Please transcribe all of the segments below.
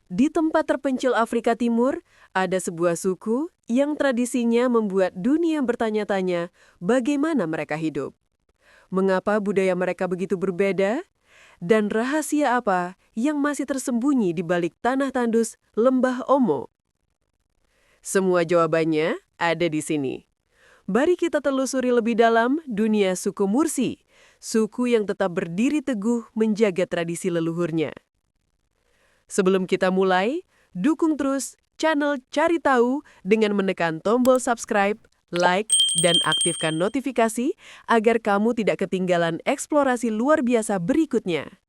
Di tempat terpencil Afrika Timur, ada sebuah suku yang tradisinya membuat dunia bertanya-tanya bagaimana mereka hidup. Mengapa budaya mereka begitu berbeda? Dan rahasia apa yang masih tersembunyi di balik tanah tandus Lembah Omo? Semua jawabannya ada di sini. Mari kita telusuri lebih dalam dunia suku Mursi, suku yang tetap berdiri teguh menjaga tradisi leluhurnya. Sebelum kita mulai, dukung terus channel Cari Tahu dengan menekan tombol subscribe, like, dan aktifkan notifikasi agar kamu tidak ketinggalan eksplorasi luar biasa berikutnya.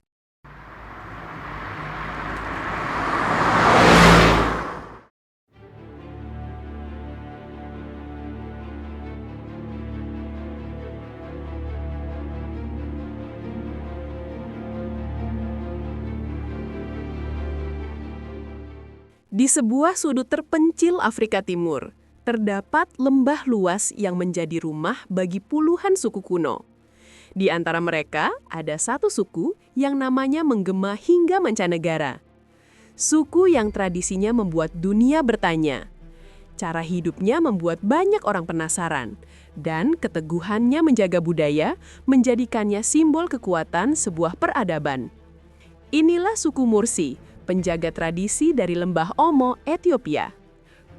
Di sebuah sudut terpencil Afrika Timur, terdapat lembah luas yang menjadi rumah bagi puluhan suku kuno. Di antara mereka, ada satu suku yang namanya menggema hingga mancanegara. Suku yang tradisinya membuat dunia bertanya. Cara hidupnya membuat banyak orang penasaran, dan keteguhannya menjaga budaya menjadikannya simbol kekuatan sebuah peradaban. Inilah suku Mursi, penjaga tradisi dari Lembah Omo, Ethiopia.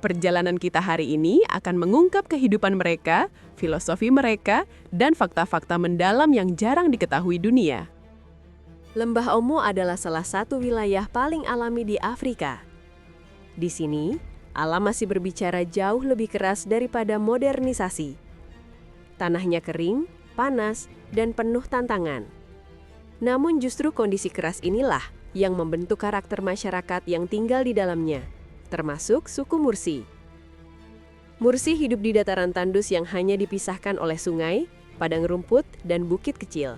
Perjalanan kita hari ini akan mengungkap kehidupan mereka, filosofi mereka, dan fakta-fakta mendalam yang jarang diketahui dunia. Lembah Omo adalah salah satu wilayah paling alami di Afrika. Di sini, alam masih berbicara jauh lebih keras daripada modernisasi. Tanahnya kering, panas, dan penuh tantangan. Namun justru kondisi keras inilah yang membentuk karakter masyarakat yang tinggal di dalamnya, termasuk suku Mursi. Mursi hidup di dataran tandus yang hanya dipisahkan oleh sungai, padang rumput, dan bukit kecil.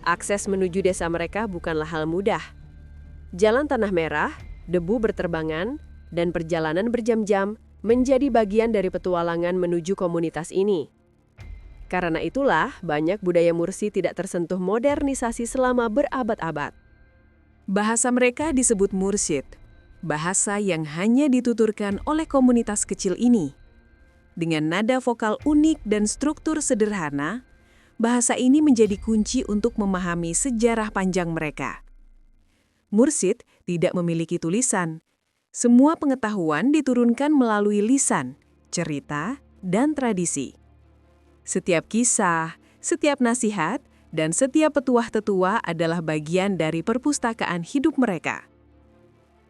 Akses menuju desa mereka bukanlah hal mudah. Jalan tanah merah, debu berterbangan, dan perjalanan berjam-jam menjadi bagian dari petualangan menuju komunitas ini. Karena itulah, banyak budaya Mursi tidak tersentuh modernisasi selama berabad-abad. Bahasa mereka disebut Mursid, bahasa yang hanya dituturkan oleh komunitas kecil ini. Dengan nada vokal unik dan struktur sederhana, bahasa ini menjadi kunci untuk memahami sejarah panjang mereka. Mursid tidak memiliki tulisan. Semua pengetahuan diturunkan melalui lisan, cerita, dan tradisi. Setiap kisah, setiap nasihat, dan setiap petuah tetua adalah bagian dari perpustakaan hidup mereka.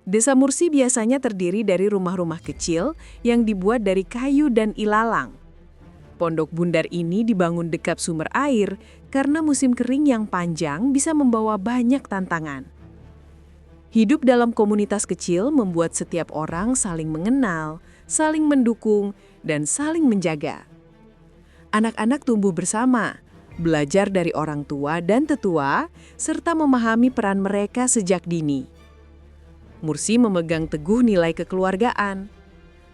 Desa Mursi biasanya terdiri dari rumah-rumah kecil yang dibuat dari kayu dan ilalang. Pondok bundar ini dibangun dekat sumber air karena musim kering yang panjang bisa membawa banyak tantangan. Hidup dalam komunitas kecil membuat setiap orang saling mengenal, saling mendukung, dan saling menjaga. Anak-anak tumbuh bersama, belajar dari orang tua dan tetua, serta memahami peran mereka sejak dini. Mursi memegang teguh nilai kekeluargaan.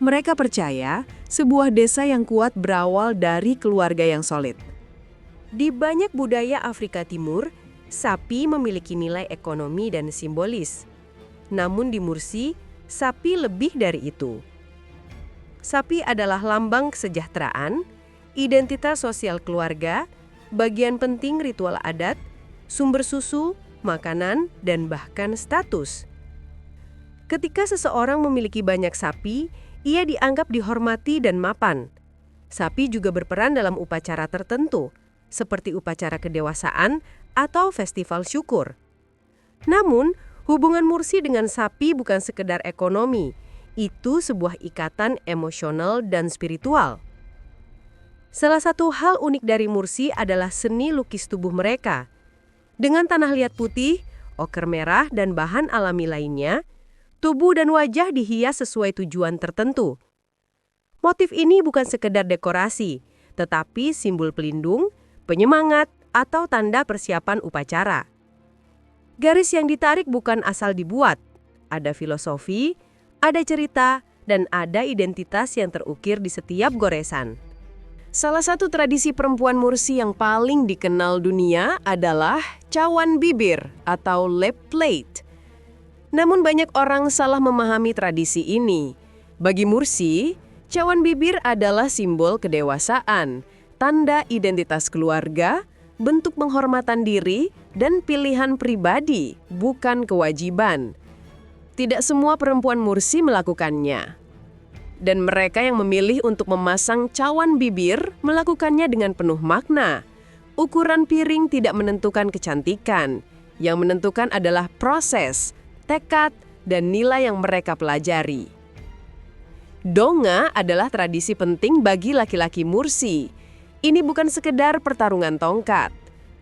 Mereka percaya sebuah desa yang kuat berawal dari keluarga yang solid. Di banyak budaya Afrika Timur, sapi memiliki nilai ekonomi dan simbolis. Namun di Mursi, sapi lebih dari itu. Sapi adalah lambang kesejahteraan, identitas sosial keluarga, bagian penting ritual adat, sumber susu, makanan, dan bahkan status. Ketika seseorang memiliki banyak sapi, ia dianggap dihormati dan mapan. Sapi juga berperan dalam upacara tertentu, seperti upacara kedewasaan atau festival syukur. Namun, hubungan Mursi dengan sapi bukan sekedar ekonomi, itu sebuah ikatan emosional dan spiritual. Salah satu hal unik dari Mursi adalah seni lukis tubuh mereka. Dengan tanah liat putih, oker merah, dan bahan alami lainnya, tubuh dan wajah dihias sesuai tujuan tertentu. Motif ini bukan sekedar dekorasi, tetapi simbol pelindung, penyemangat, atau tanda persiapan upacara. Garis yang ditarik bukan asal dibuat. Ada filosofi, ada cerita, dan ada identitas yang terukir di setiap goresan. Salah satu tradisi perempuan Mursi yang paling dikenal dunia adalah cawan bibir atau lip plate. Namun banyak orang salah memahami tradisi ini. Bagi Mursi, cawan bibir adalah simbol kedewasaan, tanda identitas keluarga, bentuk penghormatan diri, dan pilihan pribadi, bukan kewajiban. Tidak semua perempuan Mursi melakukannya. Dan mereka yang memilih untuk memasang cawan bibir melakukannya dengan penuh makna. Ukuran piring tidak menentukan kecantikan. Yang menentukan adalah proses, tekad, dan nilai yang mereka pelajari. Donga adalah tradisi penting bagi laki-laki Mursi. Ini bukan sekedar pertarungan tongkat.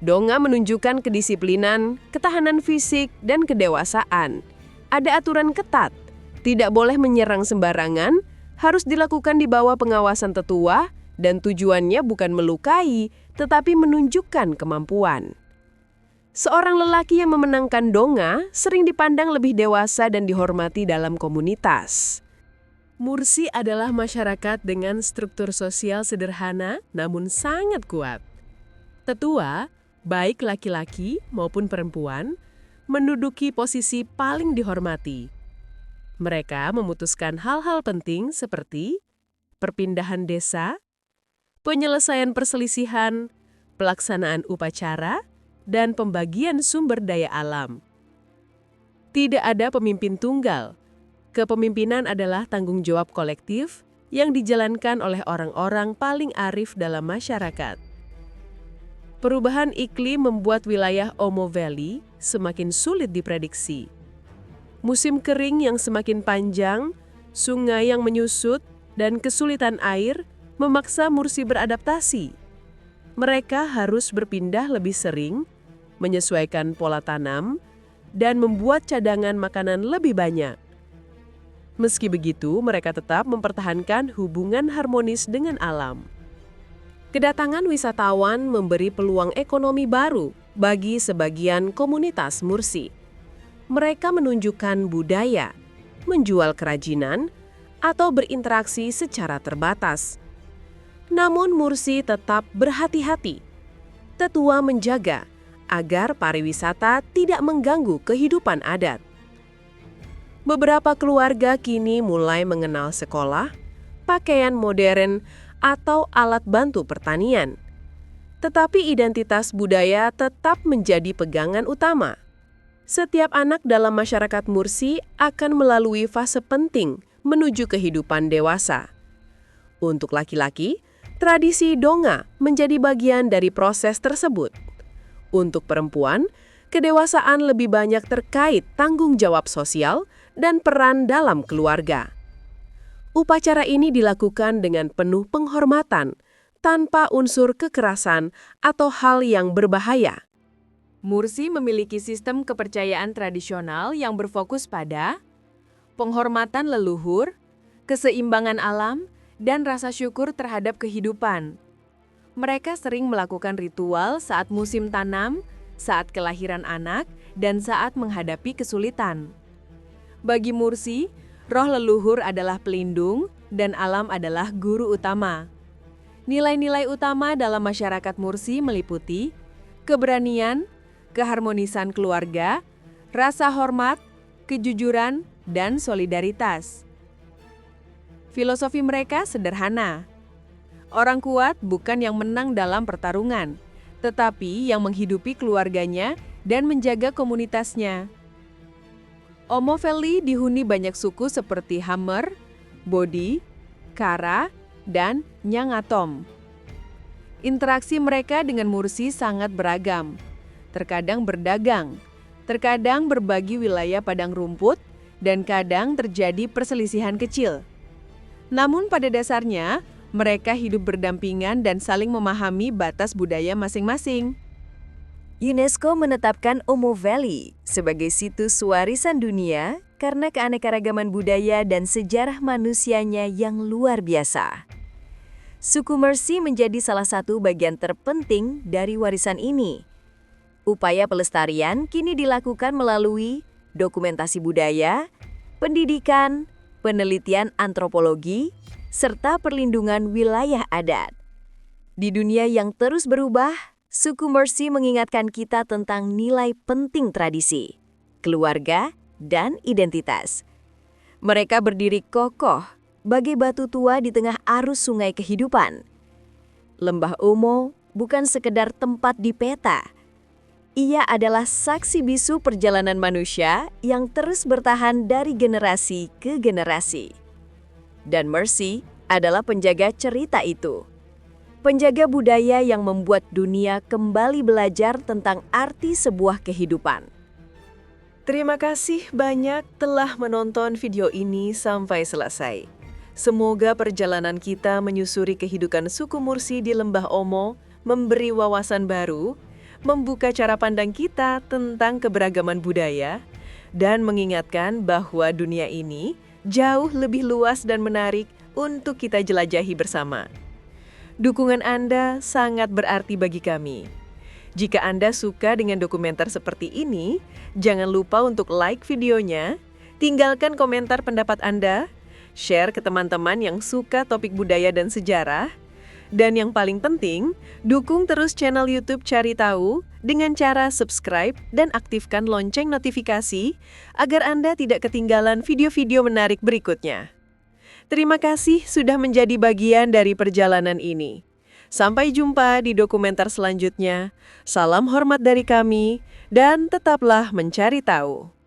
Donga menunjukkan kedisiplinan, ketahanan fisik, dan kedewasaan. Ada aturan ketat, tidak boleh menyerang sembarangan, harus dilakukan di bawah pengawasan tetua, dan tujuannya bukan melukai, tetapi menunjukkan kemampuan. Seorang lelaki yang memenangkan donga sering dipandang lebih dewasa dan dihormati dalam komunitas. Mursi adalah masyarakat dengan struktur sosial sederhana namun sangat kuat. Tetua, baik laki-laki maupun perempuan, menduduki posisi paling dihormati. Mereka memutuskan hal-hal penting seperti perpindahan desa, penyelesaian perselisihan, pelaksanaan upacara, dan pembagian sumber daya alam. Tidak ada pemimpin tunggal. Kepemimpinan adalah tanggung jawab kolektif yang dijalankan oleh orang-orang paling arif dalam masyarakat. Perubahan iklim membuat wilayah Omo Valley semakin sulit diprediksi. Musim kering yang semakin panjang, sungai yang menyusut, dan kesulitan air memaksa Mursi beradaptasi. Mereka harus berpindah lebih sering, menyesuaikan pola tanam, dan membuat cadangan makanan lebih banyak. Meski begitu, mereka tetap mempertahankan hubungan harmonis dengan alam. Kedatangan wisatawan memberi peluang ekonomi baru bagi sebagian komunitas Mursi. Mereka menunjukkan budaya, menjual kerajinan, atau berinteraksi secara terbatas. Namun Mursi tetap berhati-hati. Tetua menjaga agar pariwisata tidak mengganggu kehidupan adat. Beberapa keluarga kini mulai mengenal sekolah, pakaian modern, atau alat bantu pertanian. Tetapi identitas budaya tetap menjadi pegangan utama. Setiap anak dalam masyarakat Mursi akan melalui fase penting menuju kehidupan dewasa. Untuk laki-laki, tradisi donga menjadi bagian dari proses tersebut. Untuk perempuan, kedewasaan lebih banyak terkait tanggung jawab sosial dan peran dalam keluarga. Upacara ini dilakukan dengan penuh penghormatan, tanpa unsur kekerasan atau hal yang berbahaya. Mursi memiliki sistem kepercayaan tradisional yang berfokus pada penghormatan leluhur, keseimbangan alam, dan rasa syukur terhadap kehidupan. Mereka sering melakukan ritual saat musim tanam, saat kelahiran anak, dan saat menghadapi kesulitan. Bagi Mursi, roh leluhur adalah pelindung dan alam adalah guru utama. Nilai-nilai utama dalam masyarakat Mursi meliputi keberanian, keharmonisan keluarga, rasa hormat, kejujuran, dan solidaritas. Filosofi mereka sederhana. Orang kuat bukan yang menang dalam pertarungan, tetapi yang menghidupi keluarganya dan menjaga komunitasnya. Omo Valley dihuni banyak suku seperti Hammer, Bodi, Kara, dan Nyangatom. Interaksi mereka dengan Mursi sangat beragam. Terkadang berdagang, terkadang berbagi wilayah padang rumput, dan kadang terjadi perselisihan kecil. Namun pada dasarnya, mereka hidup berdampingan dan saling memahami batas budaya masing-masing. UNESCO menetapkan Omo Valley sebagai situs warisan dunia karena keanekaragaman budaya dan sejarah manusianya yang luar biasa. Suku Mercy menjadi salah satu bagian terpenting dari warisan ini. Upaya pelestarian kini dilakukan melalui dokumentasi budaya, pendidikan, penelitian antropologi, serta perlindungan wilayah adat. Di dunia yang terus berubah, suku Mercy mengingatkan kita tentang nilai penting tradisi, keluarga, dan identitas. Mereka berdiri kokoh bagai batu tua di tengah arus sungai kehidupan. Lembah Omo bukan sekedar tempat di peta. Ia adalah saksi bisu perjalanan manusia yang terus bertahan dari generasi ke generasi. Dan Mercy adalah penjaga cerita itu. Penjaga budaya yang membuat dunia kembali belajar tentang arti sebuah kehidupan. Terima kasih banyak telah menonton video ini sampai selesai. Semoga perjalanan kita menyusuri kehidupan suku Mursi di Lembah Omo memberi wawasan baru, membuka cara pandang kita tentang keberagaman budaya, dan mengingatkan bahwa dunia ini jauh lebih luas dan menarik untuk kita jelajahi bersama. Dukungan Anda sangat berarti bagi kami. Jika Anda suka dengan dokumenter seperti ini, jangan lupa untuk like videonya, tinggalkan komentar pendapat Anda, share ke teman-teman yang suka topik budaya dan sejarah, dan yang paling penting, dukung terus channel YouTube Cari Tahu dengan cara subscribe dan aktifkan lonceng notifikasi agar Anda tidak ketinggalan video-video menarik berikutnya. Terima kasih sudah menjadi bagian dari perjalanan ini. Sampai jumpa di dokumenter selanjutnya. Salam hormat dari kami, dan tetaplah mencari tahu.